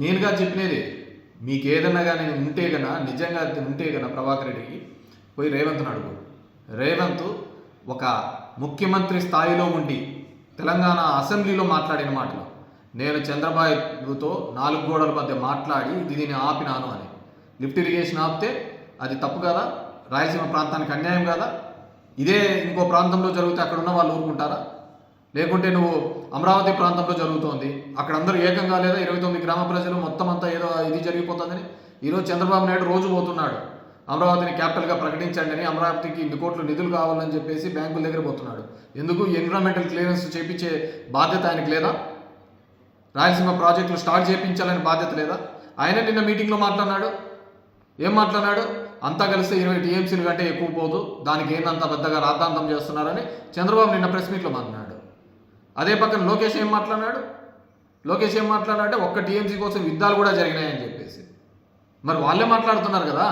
నేనుగా చెప్పినది మీకు ఏదన్నా కానీ ఉంటే గన నిజంగా ఉంటే గన ప్రభాకర్ రెడ్డికి పోయి రేవంత్ని అడుగు. రేవంత్ ఒక ముఖ్యమంత్రి స్థాయిలో ఉండి తెలంగాణ అసెంబ్లీలో మాట్లాడిన మాటలు, నేను చంద్రబాబుతో 4 గోడల మధ్య మాట్లాడి దీన్ని ఆపినాను అని. లిఫ్ట్ ఇరిగేషన్ ఆపితే అది తప్పు కదా, రాయలసీమ ప్రాంతానికి అన్యాయం కదా. ఇదే ఇంకో ప్రాంతంలో జరిగితే అక్కడ ఉన్న వాళ్ళు ఊరుకుంటారా? లేకుంటే నువ్వు అమరావతి ప్రాంతంలో జరుగుతోంది, అక్కడ అందరూ ఏకంగా లేదా 29 గ్రామ ప్రజలు మొత్తం అంతా ఏదో ఇది జరిగిపోతుందని ఈరోజు చంద్రబాబు నాయుడు రోజు పోతున్నాడు. అమరావతిని క్యాపిటల్గా ప్రకటించండి అని, అమరావతికి ఇన్ని కోట్లు నిధులు కావాలని చెప్పేసి బ్యాంకుల దగ్గర పోతున్నాడు. ఎందుకు? ఎన్విరాన్మెంటల్ క్లియరెన్స్ చేపించే బాధ్యత ఆయనకు లేదా? రాయలసీమ ప్రాజెక్టులు స్టార్ట్ చేయించాలని బాధ్యత లేదా? ఆయన నిన్న మీటింగ్లో మాట్లాడినాడు. ఏం మాట్లాడినాడు? అంతా కలిస్తే 20 టీఎంసీలు కంటే ఎక్కువ పోదు, దానికి ఏందంత పెద్దగా రాద్ధాంతం చేస్తున్నారని చంద్రబాబు నిన్న ప్రెస్ మీట్లో మాట్లాడినాడు. అదే పక్కన లోకేష్ ఏం మాట్లాడినాడు? లోకేష్ ఏం మాట్లాడాడంటే ఒక్క టీఎంసీ కోసం యుద్ధాలు కూడా జరిగినాయని చెప్పేసి. మరి వాళ్ళే మాట్లాడుతున్నారు కదా.